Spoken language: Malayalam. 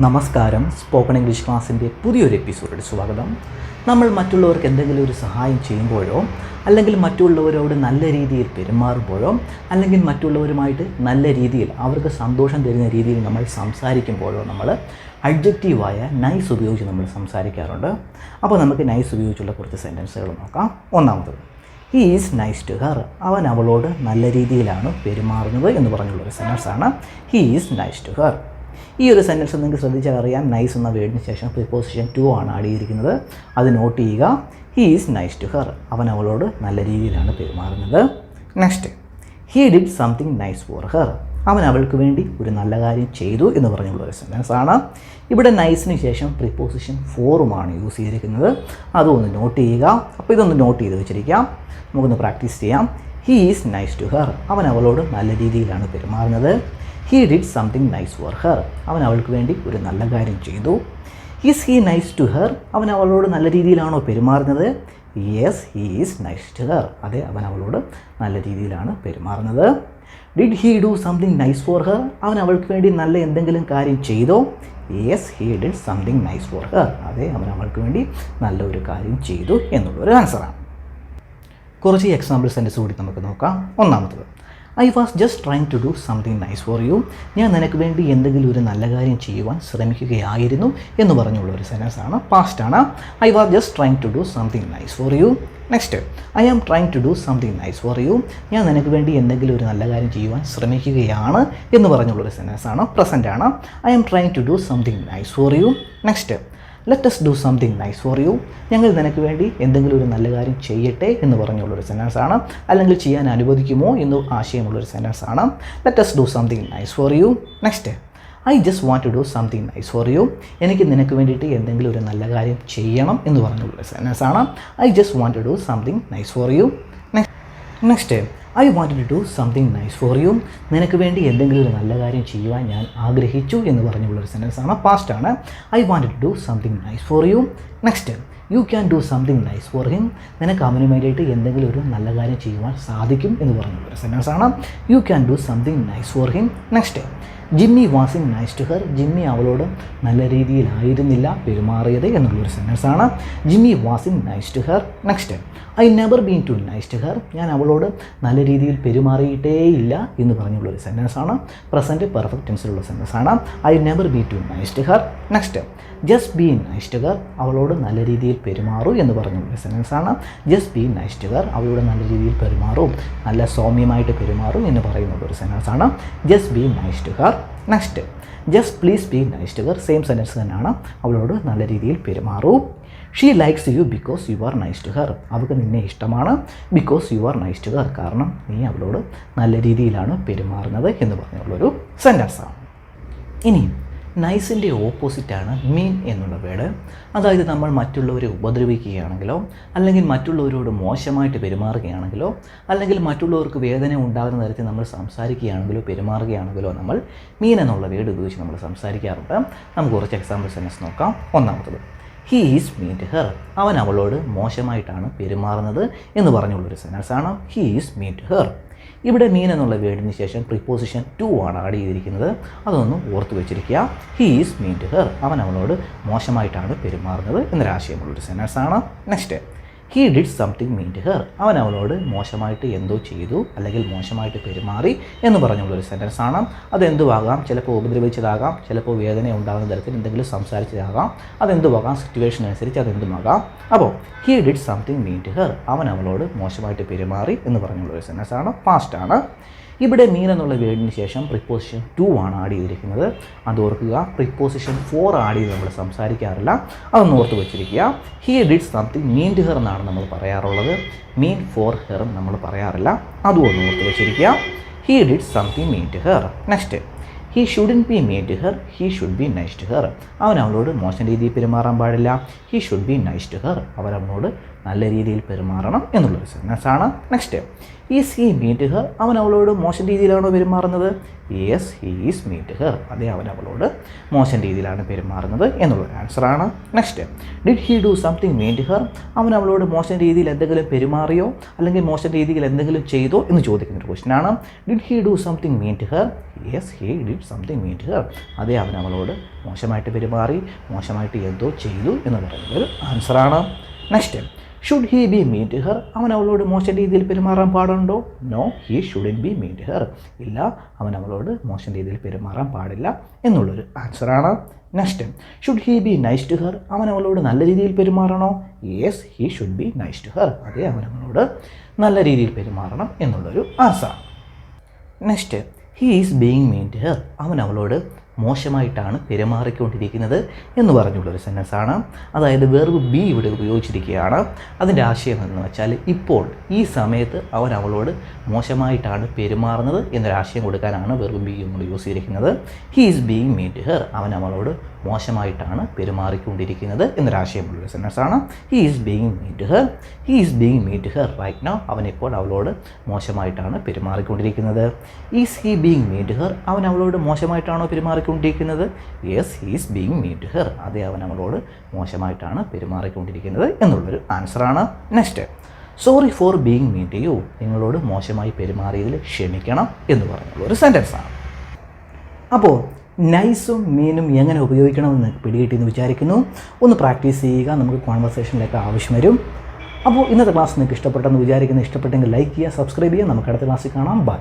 നമസ്കാരം. സ്പോക്കൺ ഇംഗ്ലീഷ് ക്ലാസ്സിൻ്റെ പുതിയൊരു എപ്പിസോഡിൽ സ്വാഗതം. നമ്മൾ മറ്റുള്ളവർക്ക് എന്തെങ്കിലും ഒരു സഹായം ചെയ്യുമ്പോഴോ അല്ലെങ്കിൽ മറ്റുള്ളവരോട് നല്ല രീതിയിൽ പെരുമാറുമ്പോഴോ അല്ലെങ്കിൽ മറ്റുള്ളവരുമായിട്ട് നല്ല രീതിയിൽ അവർക്ക് സന്തോഷം തരുന്ന രീതിയിൽ നമ്മൾ സംസാരിക്കുമ്പോഴോ നമ്മൾ അഡ്ജക്റ്റീവായ നൈസ് ഉപയോഗിച്ച് നമ്മൾ സംസാരിക്കാറുണ്ട്. അപ്പോൾ നമുക്ക് നൈസ് ഉപയോഗിച്ചുള്ള കുറച്ച് സെൻറ്റൻസുകൾ നോക്കാം. ഒന്നാമത്, he is nice to her. അവൻ അവളോട് നല്ല രീതിയിലാണ് പെരുമാറുന്നത് എന്ന് പറഞ്ഞുള്ളൊരു സെൻറ്റൻസാണ് he is nice to her. ഈ ഒരു സെൻറ്റൻസ് നിങ്ങൾക്ക് ശ്രദ്ധിച്ചാൽ അറിയാം, നൈസ് എന്ന വേർഡിന് ശേഷം പ്രിപ്പോസിഷൻ ടു ആണ് ആഡ് ചെയ്തിരിക്കുന്നത്. അത് നോട്ട് ചെയ്യുക. He is nice to her. അവൻ അവളോട് നല്ല രീതിയിലാണ് പെരുമാറുന്നത്. Next, he did something nice for her. അവൻ അവൾക്ക് വേണ്ടി ഒരു നല്ല കാര്യം ചെയ്തു എന്ന് പറഞ്ഞുള്ള ഒരു സെൻറ്റൻസ് ആണ്. ഇവിടെ നൈസിന് ശേഷം പ്രിപ്പോസിഷൻ ഫോറുമാണ് യൂസ് ചെയ്തിരിക്കുന്നത്. അതൊന്ന് നോട്ട് ചെയ്യുക. അപ്പോൾ ഇതൊന്ന് നോട്ട് ചെയ്ത് വെച്ചിരിക്കാം, നമുക്കൊന്ന് പ്രാക്ടീസ് ചെയ്യാം. He is nice to her. അവൻ അവളോട് നല്ല രീതിയിലാണ് പെരുമാറുന്നത്. He did something nice for her. അവൻ അവൾക്ക് വേണ്ടി ഒരു നല്ല കാര്യം ചെയ്തു. Is he nice to her. അവൻ അവളോട് നല്ല രീതിയിലാണോ പെരുമാറുന്നത്? Yes, he is nice to her. അതെ, അവൻ അവളോട് നല്ല രീതിയിലാണ് പെരുമാറുന്നത്. Did he do something nice for her. അവൻ അവൾക്ക് വേണ്ടി നല്ല എന്തെങ്കിലും കാര്യം ചെയ്തോ? Yes, he did something nice for Har. അതെ, അവൻ അവൾക്ക് വേണ്ടി നല്ലൊരു കാര്യം ചെയ്തു എന്നുള്ളൊരു ആൻസറാണ്. കുറച്ച് എക്സാമ്പിൾ സെൻറ്റൻസ് കൂടി നമുക്ക് നോക്കാം. ഒന്നാമത്തത്, I was just trying to do something nice for you. ഞാൻ നിനക്ക് വേണ്ടി എന്തെങ്കിലും ഒരു നല്ല കാര്യം ചെയ്യുവാൻ ശ്രമിക്കുകയായിരുന്നു എന്ന് പറഞ്ഞുള്ള ഒരു സെൻറ്റൻസാണ്. പാസ്റ്റാണ്. I was just trying to do something nice for you. Next, I am trying to do something nice for you. ഞാൻ നിനക്ക് വേണ്ടി എന്തെങ്കിലും ഒരു നല്ല കാര്യം ചെയ്യുവാൻ ശ്രമിക്കുകയാണ് എന്ന് പറഞ്ഞുള്ളൊരു സെൻറ്റൻസാണ്. പ്രസൻ്റാണ്. I am trying to do something nice for you. Next, let us do something nice for you. ഞങ്ങൾ നിനക്ക് വേണ്ടി എന്തെങ്കിലും ഒരു നല്ല കാര്യം ചെയ്യട്ടെ എന്ന് പറഞ്ഞുള്ളൊരു സെൻറ്റൻസാണ്. അല്ലെങ്കിൽ ചെയ്യാൻ അനുവദിക്കുമോ എന്ന് ആശയമുള്ളൊരു സെൻറ്റൻസാണ്. Let us do something nice for you. Next, I just want to do something nice for you. എനിക്ക് നിനക്ക് വേണ്ടിയിട്ട് എന്തെങ്കിലും ഒരു നല്ല കാര്യം ചെയ്യണം എന്ന് പറഞ്ഞുള്ളൊരു സെൻറ്റൻസാണ്. I just want to do something nice for you. Next, I want to do something nice for you. നിനക്ക് വേണ്ടി എന്തെങ്കിലും ഒരു നല്ല കാര്യം ചെയ്യുവാൻ ഞാൻ ആഗ്രഹിച്ചു എന്ന് പറഞ്ഞുള്ളൊരു സെൻറ്റൻസാണ്. പാസ്റ്റാണ്. I want to do something nice for you. Next, you can do something nice for him. നിനക്ക് അവന് വേണ്ടിയിട്ട് എന്തെങ്കിലും ഒരു നല്ല കാര്യം ചെയ്യുവാൻ സാധിക്കും എന്ന് പറഞ്ഞുള്ളൊരു സെൻറ്റൻസാണ്. You can do something nice for him. Next, Jimmy wasn't nice to her. Jimmy അവളോട് നല്ല രീതിയിലായിരുന്നില്ല പെരുമാറിയത് എന്നുള്ളൊരു സെൻറ്റൻസാണ്. Jimmy wasn't nice to her. Next, I never been too nice to her. ഞാൻ അവളോട് നല്ല രീതിയിൽ പെരുമാറിയിട്ടേയില്ല എന്ന് പറഞ്ഞുള്ളൊരു സെൻറ്റൻസാണ്. പ്രസൻറ്റ് പെർഫെക്റ്റ് ടെൻസിലുള്ള സെൻറ്റൻസാണ്. I never been too nice to her. Next, just be nice to her. അവളോട് നല്ല രീതിയിൽ പെരുമാറൂ എന്ന് പറഞ്ഞുള്ള സെൻറ്റൻസാണ്. Just be nice to her. അവളോട് നല്ല രീതിയിൽ പെരുമാറും, നല്ല സൗമ്യമായിട്ട് പെരുമാറും എന്ന് പറയുന്നുള്ളൊരു സെൻറ്റൻസാണ്. Just be nice to her. Next, just please be nice to her. Same sentence തന്നെയാണ്. അവളോട് നല്ല രീതിയിൽ പെരുമാറൂ. She likes you because you are nice to her. അവൾക്ക് നിന്നെ ഇഷ്ടമാണ്. Because you are nice to her. കാരണം നീ അവളോട് നല്ല രീതിയിലാണ് പെരുമാറുന്നത് എന്ന് പറഞ്ഞുള്ളൊരു സെൻറ്റൻസാണ്. ഇനി നൈസിൻ്റെ ഓപ്പോസിറ്റാണ് മീൻ എന്നുള്ള വേർഡ്. അതായത് നമ്മൾ മറ്റുള്ളവരെ ഉപദ്രവിക്കുകയാണെങ്കിലോ അല്ലെങ്കിൽ മറ്റുള്ളവരോട് മോശമായിട്ട് പെരുമാറുകയാണെങ്കിലോ അല്ലെങ്കിൽ മറ്റുള്ളവർക്ക് വേദന ഉണ്ടാകുന്ന തരത്തിൽ നമ്മൾ സംസാരിക്കുകയാണെങ്കിലോ പെരുമാറുകയാണെങ്കിലോ നമ്മൾ മീൻ എന്നുള്ള വേർഡ് ഉപയോഗിച്ച് നമ്മൾ സംസാരിക്കാറുണ്ട്. നമുക്ക് കുറച്ച് എക്സാമ്പിൾ സെൻറ്റൻസ് നോക്കാം. ഒന്നാമത്തത്, he is mean to her. അവൻ അവളോട് മോശമായിട്ടാണ് പെരുമാറുന്നത് എന്ന് പറഞ്ഞുള്ളൊരു സെൻറ്റൻസാണ്. He is mean to her. ഇവിടെ മീൻ എന്നുള്ള വേർഡിന് ശേഷം പ്രിപ്പോസിഷൻ ടു ആണ് ആഡ് ചെയ്തിരിക്കുന്നത്. അതൊന്ന് ഓർത്ത് വെച്ചിരിക്കുക. He is mean to her. അവൻ അവളോട് മോശമായിട്ടാണ് പെരുമാറുന്നത് എന്നൊരാശയമുള്ളൊരു സെൻറ്റൻസാണ്. Next, he did something mean to her. അവൻ അവളോട് മോശമായിട്ട് എന്തോ ചെയ്തു അല്ലെങ്കിൽ മോശമായിട്ട് പെരുമാറി എന്ന് പറഞ്ഞുള്ളൊരു സെൻറ്റൻസാണ്. അതെന്തുവാകാം, ചിലപ്പോൾ ഉപദ്രവിച്ചതാകാം, ചിലപ്പോൾ വേദന ഉണ്ടാകുന്ന തരത്തിൽ എന്തെങ്കിലും സംസാരിച്ചതാകാം, അതെന്തുവാകാം, സിറ്റുവേഷൻ അനുസരിച്ച് അതെന്തുമാകാം. അപ്പോൾ he did something mean to her. അവൻ അവളോട് മോശമായിട്ട് പെരുമാറി എന്ന് പറഞ്ഞുള്ളൊരു സെൻറ്റൻസാണ്. പാസ്റ്റാണ്. ഇവിടെ മീൻ എന്നുള്ള വേർഡിന് ശേഷം പ്രിപ്പോസിഷൻ ടു ആണ് ആഡ് ചെയ്തിരിക്കുന്നത്. അത് ഓർക്കുക. പ്രിപ്പോസിഷൻ ഫോർ ആഡ് ചെയ്ത് നമ്മൾ സംസാരിക്കാറില്ല. അതൊന്ന് ഓർത്ത് വെച്ചിരിക്കുക. He did something mean to her എന്നാണ് നമ്മൾ പറയാറുള്ളത്. മീൻ ഫോർ ഹെർ നമ്മൾ പറയാറില്ല. അതും ഒന്ന് ഓർത്ത് വെച്ചിരിക്കുക. He did something mean to her. Next, he shouldn't be mean to her. He should be nice to her. അവൻ അവളോട് മോശം രീതിയിൽ പെരുമാറാൻ പാടില്ല. He should be nice to her. അവൻ അവനോട് നല്ല രീതിയിൽ പെരുമാറണം എന്നുള്ളൊരു സെൻറ്റൻസാണ്. Next, is he mean to her, അവൻ അവളോട് മോശം രീതിയിലാണോ പെരുമാറുന്നത്? Yes he is mean to her, അതേ അവൻ അവളോട് മോശം രീതിയിലാണ് പെരുമാറുന്നത് എന്നുള്ളൊരു ആൻസറാണ്. Next, did he do something mean to her, അവൻ അവളോട് മോശം രീതിയിൽ എന്തെങ്കിലും പെരുമാറിയോ അല്ലെങ്കിൽ മോശം രീതിയിൽ എന്തെങ്കിലും ചെയ്തോ എന്ന് ചോദിക്കുന്നൊരു ക്വസ്റ്റ്യനാണ്. Did he do something mean to her? Yes he did something mean to her, അതേ അവൻ അവളോട് മോശമായിട്ട് പെരുമാറി, മോശമായിട്ട് എന്തോ ചെയ്തു എന്ന് പറയുന്നൊരു ആൻസറാണ്. Next, should he be mean to her, അവൻ അവളോട് മോശം രീതിയിൽ പെരുമാറാൻ പാടുണ്ടോ? No he shouldn't be mean to her, ഇല്ല അവൻ അവളോട് മോശം രീതിയിൽ പെരുമാറാൻ പാടില്ല എന്നുള്ളൊരു ആൻസറാണ്. Next, should he be nice to her, അവൻ അവളോട് നല്ല രീതിയിൽ പെരുമാറണോ? Yes he should be nice to her, അതേ അവൻ അവളോട് നല്ല രീതിയിൽ പെരുമാറണം എന്നുള്ളൊരു ആൻസറാണ്. Next, he is being mean to her, അവൻ അവളോട് മോശമായിട്ടാണ് പെരുമാറിക്കൊണ്ടിരിക്കുന്നത് എന്ന് പറഞ്ഞുള്ളൊരു സെൻറ്റൻസാണ്. അതായത് വെർബ് ബി ഇവിടെ ഉപയോഗിച്ചിരിക്കുകയാണ്. അതിൻ്റെ ആശയം എന്ന് വെച്ചാൽ ഇപ്പോൾ ഈ സമയത്ത് അവൻ അവളോട് മോശമായിട്ടാണ് പെരുമാറുന്നത് എന്നൊരാശയം കൊടുക്കാനാണ് വെർബ് ബി നമ്മൾ യൂസ് ചെയ്തിരിക്കുന്നത്. He is being mean to her, അവൻ അവളോട് മോശമായിട്ടാണ് പെരുമാറിക്കൊണ്ടിരിക്കുന്നത് എന്നൊരാശയമുള്ളൊരു സെൻറ്റൻസാണ്. He is being mean to her, he is being mean to her right now, അവനിപ്പോൾ അവളോട് മോശമായിട്ടാണ് പെരുമാറിക്കൊണ്ടിരിക്കുന്നത്. Is he being mean to her, അവൻ അവളോട് മോശമായിട്ടാണോ പെരുമാറിക്കൊണ്ടിരിക്കുന്നത്? Yes he is being mean to her, അതേ അവൻ അവളോട് മോശമായിട്ടാണ് പെരുമാറിക്കൊണ്ടിരിക്കുന്നത് എന്നുള്ളൊരു ആൻസറാണ്. Next, sorry for being mean to U, നിങ്ങളോട് മോശമായി പെരുമാറിയതിൽ ക്ഷമിക്കണം എന്ന് പറഞ്ഞുള്ളൊരു സെൻറ്റൻസാണ്. അപ്പോൾ നൈസും മീനും എങ്ങനെ ഉപയോഗിക്കണമെന്ന് പിടികിട്ടിയെന്ന് വിചാരിക്കുന്നു. ഒന്ന് പ്രാക്ടീസ് ചെയ്യുക, നമുക്ക് കോൺവെർസേഷനിലേക്ക് ആവശ്യം വരും. അപ്പോൾ ഇന്നത്തെ ക്ലാസ് നിങ്ങൾക്ക് ഇഷ്ടപ്പെട്ടെന്ന് വിചാരിക്കുന്നു. ഇഷ്ടപ്പെട്ടെങ്കിൽ ലൈക്ക് ചെയ്യുക, സബ്സ്ക്രൈബ് ചെയ്യുക. നമുക്ക് അടുത്ത ക്ലാസ്സിൽ കാണാം. ബൈ.